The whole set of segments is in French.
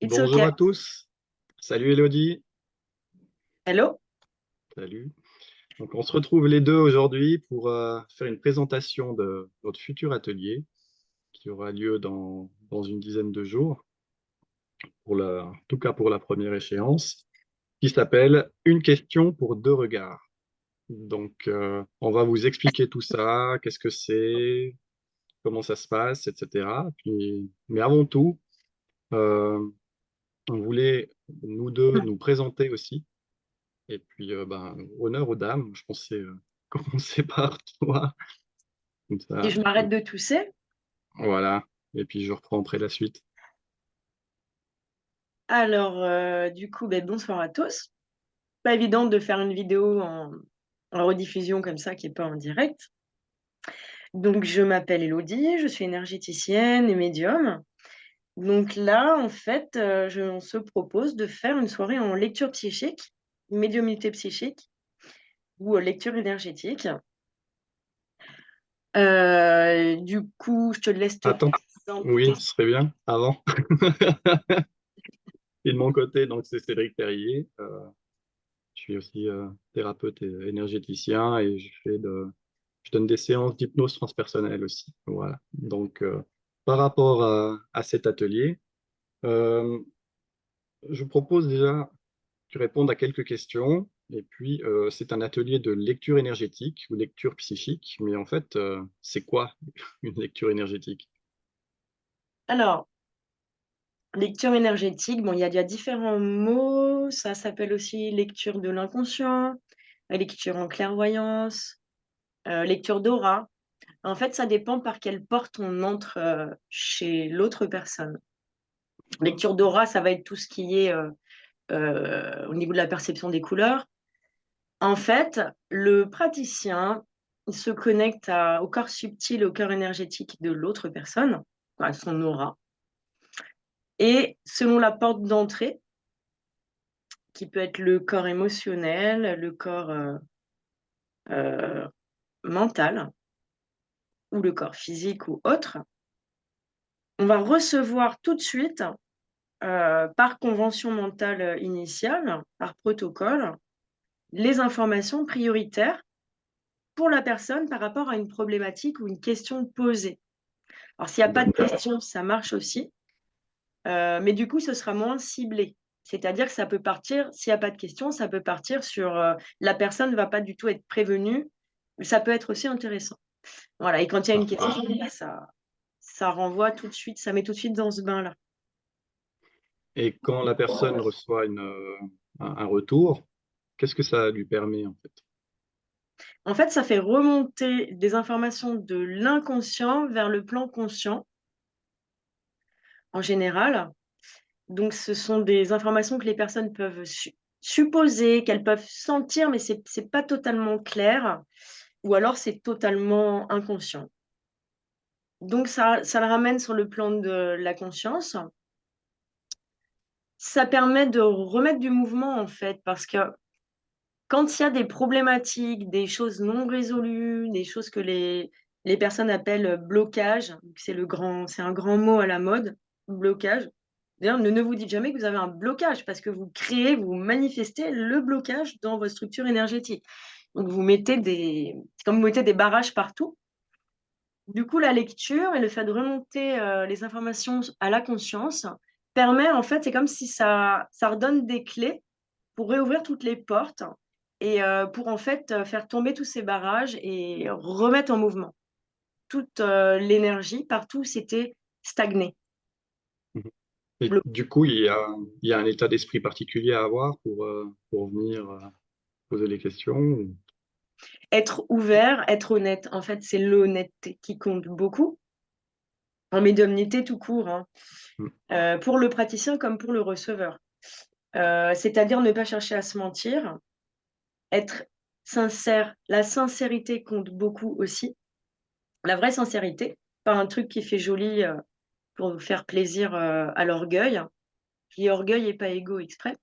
It's Bonjour okay. à tous. Salut Elodie. Hello? Salut. Donc, on se retrouve les deux aujourd'hui pour faire une présentation de notre futur atelier qui aura lieu dans une dizaine de jours, en tout cas pour la première échéance, qui s'appelle Une question pour deux regards. Donc, on va vous expliquer tout ça, qu'est-ce que c'est, comment ça se passe, etc. Mais avant tout, euh, on voulait, nous deux, nous présenter aussi. Et puis, honneur aux dames, je pensais commencer par toi. Comme Si ça. je m'arrête de tousser. Voilà. Et puis, je reprends après la suite. Alors, bonsoir à tous. Pas évident de faire une vidéo en rediffusion comme ça, qui n'est pas en direct. Donc, je m'appelle Elodie, je suis énergéticienne et médium. Donc là, en fait, on se propose de faire une soirée en lecture psychique, médiumnité psychique ou lecture énergétique. Du coup, je te laisse te Attends, présenter. oui, ce serait bien, avant. Et de mon côté, donc c'est Cédric Terrier. Je suis aussi thérapeute et énergéticien et je donne des séances d'hypnose transpersonnelle aussi. Voilà. Donc, par rapport à cet atelier, euh, je vous propose déjà tu répondes à quelques questions. Et puis, c'est un atelier de lecture énergétique ou lecture psychique. Mais en fait, c'est quoi une lecture énergétique? Alors, lecture énergétique, bon, il y a différents mots. Ça s'appelle aussi lecture de l'inconscient, lecture en clairvoyance, lecture d'aura. En fait, ça dépend par quelle porte on entre chez l'autre personne. Lecture d'aura, ça va être tout ce qui est au niveau de la perception des couleurs. En fait, le praticien il se connecte au corps subtil, au corps énergétique de l'autre personne, à son aura. Et selon la porte d'entrée, qui peut être le corps émotionnel, le corps euh, mental ou le corps physique ou autre, on va recevoir tout de suite, par convention mentale initiale, par protocole, les informations prioritaires pour la personne par rapport à une problématique ou une question posée. Alors, s'il n'y a pas de D'accord. question, ça marche aussi, mais du coup, ce sera moins ciblé. C'est-à-dire que ça peut partir, s'il n'y a pas de question, ça peut partir sur la personne ne va pas du tout être prévenue. Ça peut être aussi intéressant. Voilà, et quand il y a une question, Parfait. ça renvoie tout de suite, ça met tout de suite dans ce bain-là. Et quand la personne reçoit un retour, qu'est-ce que ça lui permet en fait? En fait, ça fait remonter des informations de l'inconscient vers le plan conscient en général. Donc, ce sont des informations que les personnes peuvent supposer, qu'elles peuvent sentir, mais c'est pas totalement clair, ou alors c'est totalement inconscient. Donc, ça le ramène sur le plan de la conscience. Ça permet de remettre du mouvement, en fait, parce que quand il y a des problématiques, des choses non résolues, des choses que les personnes appellent blocage, c'est un grand mot à la mode, blocage. D'ailleurs, ne vous dites jamais que vous avez un blocage parce que vous créez, vous manifestez le blocage dans votre structure énergétique. Donc, c'est comme vous mettez des barrages partout. Du coup, la lecture et le fait de remonter les informations à la conscience permet, en fait, c'est comme si ça redonne des clés pour réouvrir toutes les portes et pour en fait faire tomber tous ces barrages et remettre en mouvement toute l'énergie partout où c'était stagné. Mhm. Et du coup, il y a un état d'esprit particulier à avoir pour venir poser les questions. Être ouvert, être honnête, en fait, c'est l'honnêteté qui compte beaucoup en médiumnité tout court, hein. Mhm. Pour le praticien comme pour le receveur. C'est-à-dire ne pas chercher à se mentir, être sincère. La sincérité compte beaucoup aussi. La vraie sincérité, pas un truc qui fait joli pour faire plaisir à l'orgueil, qui est orgueil et pas égo exprès.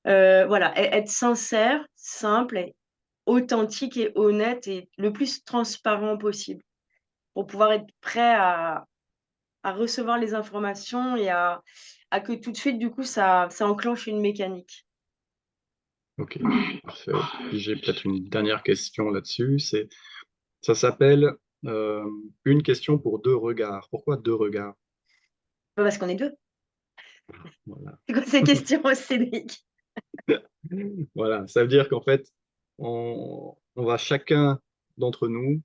Voilà, être sincère, simple, et authentique et honnête et le plus transparent possible pour pouvoir être prêt à recevoir les informations et à que tout de suite, du coup, ça enclenche une mécanique. Ok, parfait. Puis j'ai peut-être une dernière question là-dessus. Ça s'appelle euh, une question pour deux regards. Pourquoi deux regards? Pas parce qu'on est 2. Voilà. C'est quoi ces questions, Cédric? Voilà, ça veut dire qu'en fait, on va chacun d'entre nous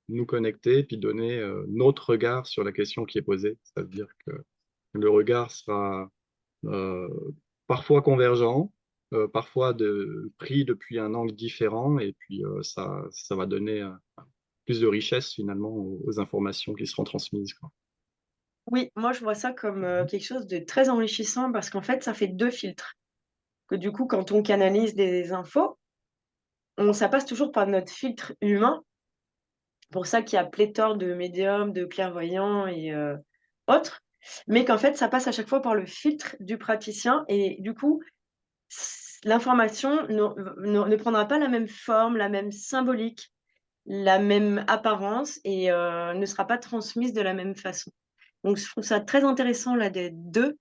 nous connecter puis donner notre regard sur la question qui est posée. Ça veut dire que le regard sera euh, parfois convergent, parfois pris depuis un angle différent, et puis ça va donner plus de richesse finalement aux informations qui seront transmises, quoi. Oui, moi, je vois ça comme, Mhm. quelque chose de très enrichissant parce qu'en fait, ça fait 2 filtres. Que du coup, quand on canalise des infos, ça passe toujours par notre filtre humain. Pour ça qu'il y a pléthore de médiums, de clairvoyants et autres. Mais qu'en fait, ça passe à chaque fois par le filtre du praticien et du coup, l'information ne prendra pas la même forme, la même symbolique, la même apparence et ne sera pas transmise de la même façon. Donc je trouve ça très intéressant là d'être 2,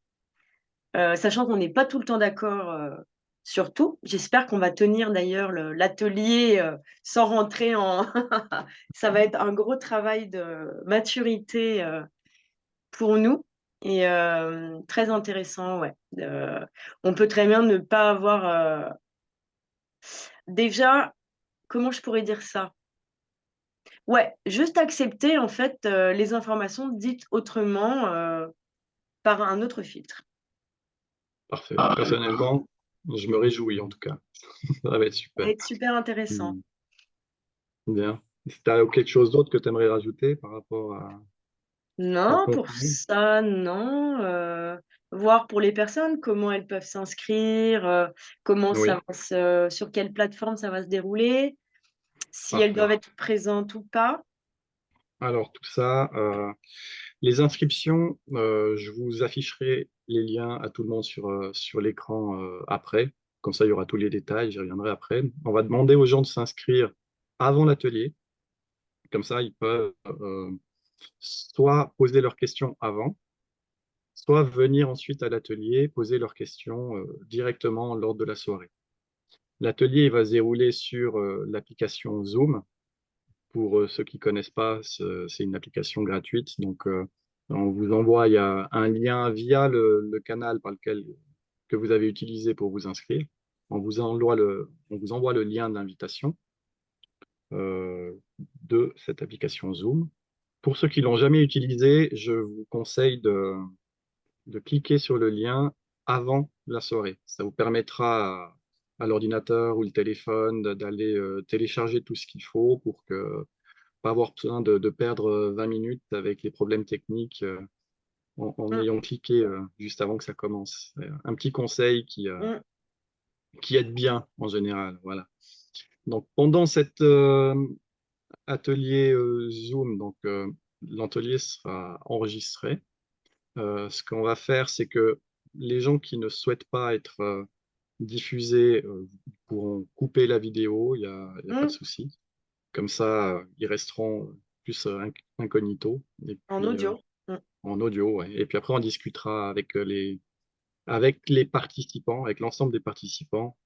sachant qu'on n'est pas tout le temps d'accord, sur tout. J'espère qu'on va tenir d'ailleurs l'atelier, sans rentrer en ça va être un gros travail de maturité, pour nous et très intéressant, ouais. On peut très bien ne pas avoir, déjà, comment je pourrais dire ça? Ouais, juste accepter en fait, les informations dites autrement, par un autre filtre. Parfait. Personnellement, je me réjouis en tout cas. Ça va être Ça va super. être super intéressant. Hmm. Bien. Si tu as quelque chose d'autre que tu aimerais rajouter par rapport au Non, pour contenu? ça, non, voir pour les personnes comment elles peuvent s'inscrire, comment ça Oui, va se sur quelle plateforme ça va se dérouler, si elles parfait. doivent être présentes ou pas. Alors, tout ça, les inscriptions, je vous afficherai les liens à tout le monde sur l'écran après. Comme ça, il y aura tous les détails, j'y reviendrai après. On va demander aux gens de s'inscrire avant l'atelier. Comme ça, ils peuvent soit poser leurs questions avant, soit venir ensuite à l'atelier, poser leurs questions directement lors de la soirée. L'atelier va se dérouler sur l'application Zoom. Pour ceux qui ne connaissent pas, c'est une application gratuite. Donc, on vous envoie, il y a un lien via le canal par lequel que vous avez utilisé pour vous inscrire. On vous envoie le lien d'invitation de cette application Zoom. Pour ceux qui l'ont jamais utilisé, je vous conseille de cliquer sur le lien avant la soirée. Ça vous permettra à l'ordinateur ou le téléphone d'aller télécharger tout ce qu'il faut pour que pas avoir besoin de perdre 20 minutes avec les problèmes techniques en Mmh, ayant cliqué juste avant que ça commence. Un petit conseil mmh, qui aide bien en général. Voilà. Donc pendant cet atelier Zoom, l'atelier sera enregistré. Ce qu'on va faire, c'est que les gens qui ne souhaitent pas être diffusés pourront couper la vidéo, il y a pas de mmh, souci. Comme ça, ils resteront plus incognito. Et en puis audio. Mmh, en audio, ouais. Et puis après, on discutera avec les participants, avec l'ensemble des participants.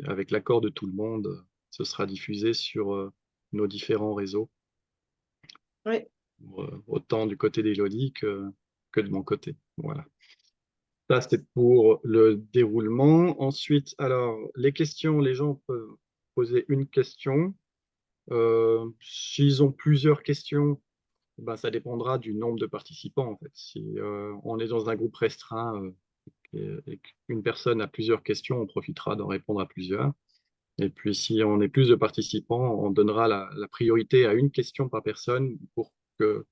Avec l'accord de tout le monde, ce sera diffusé sur nos différents réseaux, oui, autant du côté d'Élodie que de mon côté. Voilà. Ça, c'est pour le déroulement. Ensuite, alors, les questions, les gens peuvent poser une question. S'ils ont plusieurs questions, ben, ça dépendra du nombre de participants, en fait. Si on est dans un groupe restreint et qu'une personne a plusieurs questions, on profitera d'en répondre à plusieurs. Et puis, si on est plus de participants, on donnera la priorité à une question par personne pour que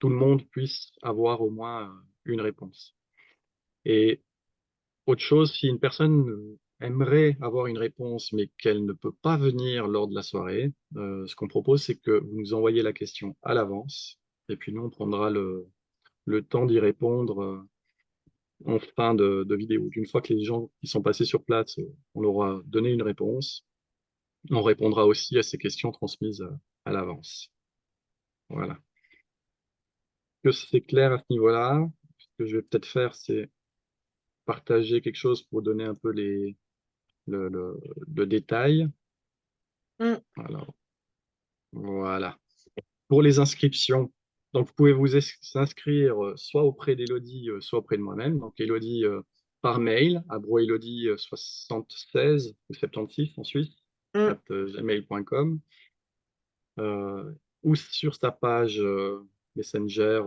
tout le monde puisse avoir au moins une réponse. Et autre chose, si une personne aimerait avoir une réponse, mais qu'elle ne peut pas venir lors de la soirée, ce qu'on propose, c'est que vous nous envoyez la question à l'avance, et puis nous, on prendra le temps d'y répondre en fin de vidéo. Une fois que les gens qui sont passés sur place, on leur aura donné une réponse, on répondra aussi à ces questions transmises à l'avance. Voilà. que c'est clair à ce niveau-là? Ce que je vais peut-être faire, c'est partager quelque chose pour donner un peu le détail. Mm. Alors, voilà. Pour les inscriptions, donc vous pouvez vous inscrire soit auprès d'Elodie, soit auprès de moi-même. Donc Elodie par mail à broelodie76 ou 76 en Suisse, Mm. gmail.com, ou sur sa page Messenger,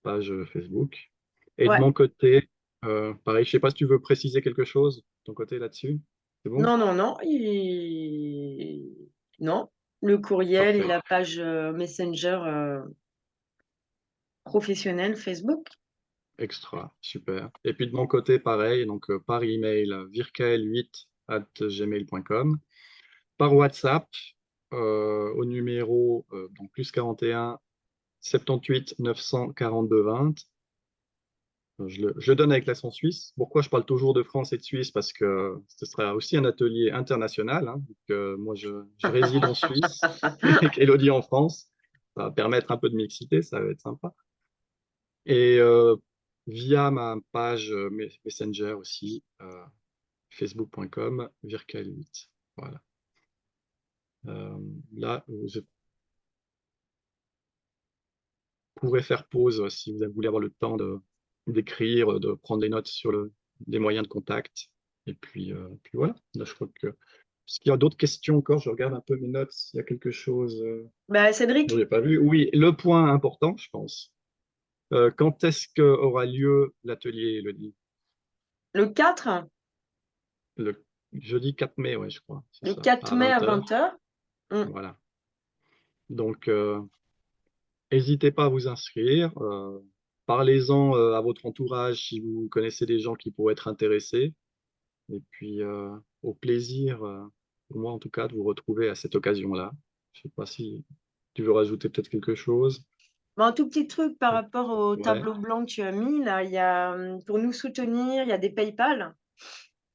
page Facebook. Et de Ouais. mon côté, pareil, je sais pas si tu veux préciser quelque chose de ton côté là-dessus. C'est bon? Non, non, non. Non. Le courriel et Parfait. la page Messenger professionnelle Facebook. Extra, super. Et puis de mon côté, pareil, donc par email, virkael8@gmail.com, par WhatsApp, au numéro donc plus 41 78 942 20. Je le donne avec l'accent suisse. Pourquoi je parle toujours de France et de Suisse? Parce que ce sera aussi un atelier international, hein, vu que moi, je réside en Suisse et qu'Élodie en France. Ça va permettre un peu de mixité, ça va être sympa. Et via ma page Messenger aussi, facebook.com, vircal8. Voilà. Euh, Là, vous pourrez faire pause si vous voulez avoir le temps d'écrire, de prendre des notes sur les moyens de contact. Et puis voilà. Là, je crois que. Est-ce qu'il y a d'autres questions encore? Je regarde un peu mes notes, s'il y a quelque chose Bah, que je Cédric, n'ai pas vu. Oui, le point important, je pense. Quand est-ce qu'aura lieu l'atelier, Elodie? le 4, Le jeudi 4 mai, ouais, je crois, c'est le ça, 4 à mai à 20 heures. 20h. Voilà. Donc, n'hésitez pas à vous inscrire. Parlez-en à votre entourage si vous connaissez des gens qui pourraient être intéressés. Et puis, au plaisir, pour moi en tout cas, de vous retrouver à cette occasion-là. Je ne sais pas si tu veux rajouter peut-être quelque chose. Un tout petit truc par rapport au Ouais, tableau blanc que tu as mis, là, il y a, pour nous soutenir, il y a des PayPal.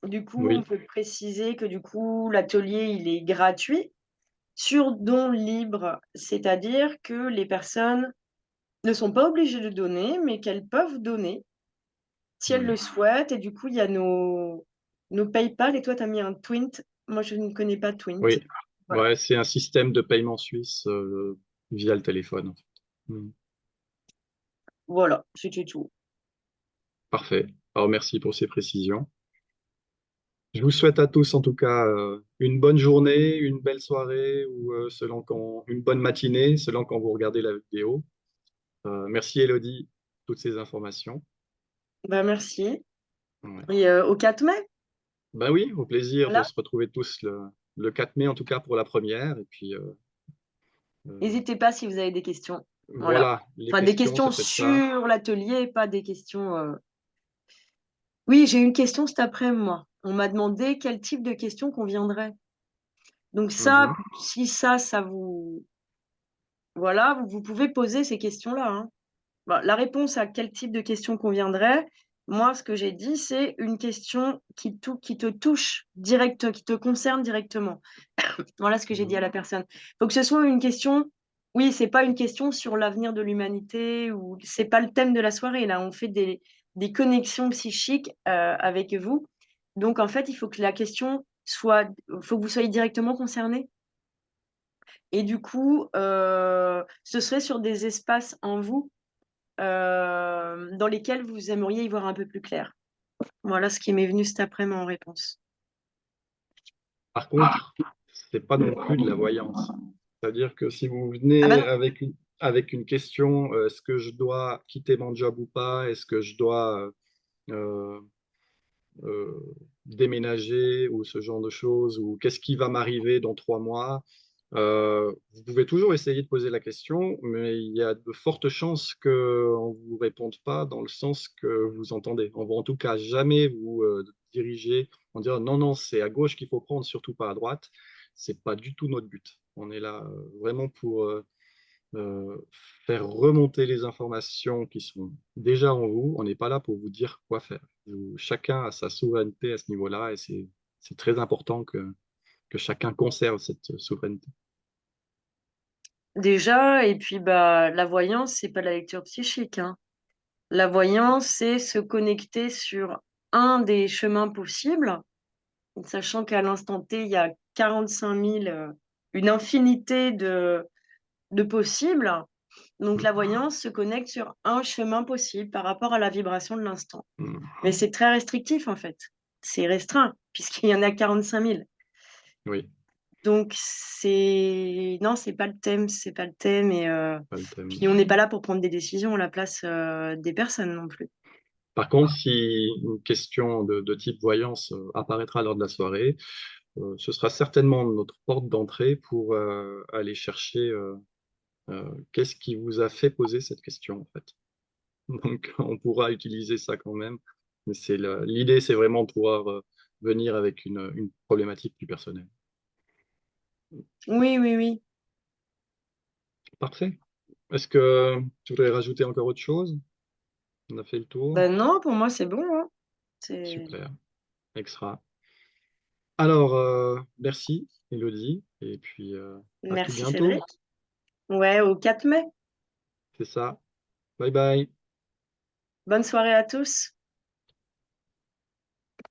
Du coup, on oui, peut préciser que du coup, l'atelier, il est gratuit sur don libre, c'est-à-dire que les personnes ne sont pas obligées de donner, mais qu'elles peuvent donner si elles le oui, souhaitent. Et du coup, il y a nos PayPal. Et toi, tu as mis un Twint. Moi, je ne connais pas Twint. oui. Voilà. Ouais, c'est un système de paiement suisse via le téléphone, en fait. Voilà, c'était tout. Parfait. Alors, merci pour ces précisions. Je vous souhaite à tous, en tout cas, une bonne journée, une belle soirée ou une bonne matinée, selon quand vous regardez la vidéo. Merci, Elodie, pour toutes ces informations. Bah, merci. Ouais. Et au 4 mai, Ben oui, au plaisir de voilà. se retrouver tous le 4 mai, en tout cas pour la première. Et puis, euh, N'hésitez pas si vous avez des questions. Voilà. voilà, les Enfin, des questions, questions c'est peut-être ça. sur l'atelier, pas des questions. Oui, j'ai une question cet après-midi, moi. On m'a demandé quel type de questions conviendrait. Donc ça, Mhm. si ça vous... Voilà, vous pouvez poser ces questions-là, hein. Bah, la réponse à quel type de question conviendrait, moi, ce que j'ai dit, c'est une question qui te touche direct, qui te concerne directement. Voilà ce que j'ai dit à Mhm. la personne. Il faut que ce soit une question. Oui, c'est pas une question sur l'avenir de l'humanité ou c'est pas le thème de la soirée. Là, on fait des connexions psychiques avec vous. Donc, en fait, il faut que la question soit, faut que vous soyez directement concerné. Et du coup, ce serait sur des espaces en vous dans lesquels vous aimeriez y voir un peu plus clair. Voilà ce qui m'est venu cet après-midi en réponse. Par contre, c'est pas non plus de la voyance. C'est-à-dire que si vous Ah bah venez non. avec une question, est-ce que je dois quitter mon job ou pas? Est-ce que je dois euh, déménager ou ce genre de choses, ou qu'est-ce qui va m'arriver dans 3 mois. Vous pouvez toujours essayer de poser la question, mais il y a de fortes chances qu'on ne vous réponde pas dans le sens que vous entendez. On va en tout cas jamais vous diriger en disant non, non, c'est à gauche qu'il faut prendre, surtout pas à droite. C'est pas du tout notre but. On est là vraiment pour euh, faire remonter les informations qui sont déjà en vous. On n'est pas là pour vous dire quoi faire. Chacun a sa souveraineté à ce niveau-là et c'est très important que chacun conserve cette souveraineté. déjà et puis, bah, la voyance, c'est pas de la lecture psychique, hein. La voyance, c'est se connecter sur un des chemins possibles, sachant qu'à l'instant T, il y a 45 000, une infinité de possibles. Donc la Mmh. voyance se connecte sur un chemin possible par rapport à la vibration de l'instant. Mmh. Mais c'est très restrictif, en fait. C'est restreint puisqu'il y en a 45 000. Oui, Donc c'est non, c'est pas le thème et pas le thème. puis on n'est pas là pour prendre des décisions à la place, des personnes non plus. Par contre, si une question de type voyance apparaîtra lors de la soirée, ce sera certainement notre porte d'entrée pour aller chercher qu'est-ce qui vous a fait poser cette question, en fait. Donc, on pourra utiliser ça quand même. Mais l'idée, c'est vraiment de pouvoir venir avec une problématique plus personnelle. Oui, oui, oui. Parfait. Est-ce que tu voudrais rajouter encore autre chose? On a fait le tour. Ben non, pour moi, c'est bon, hein. C'est Super. Extra. Alors, merci, Elodie. Et puis, à tout merci bientôt. Cédric. Ouais, au 4 mai. C'est ça. Bye bye. Bonne soirée à tous.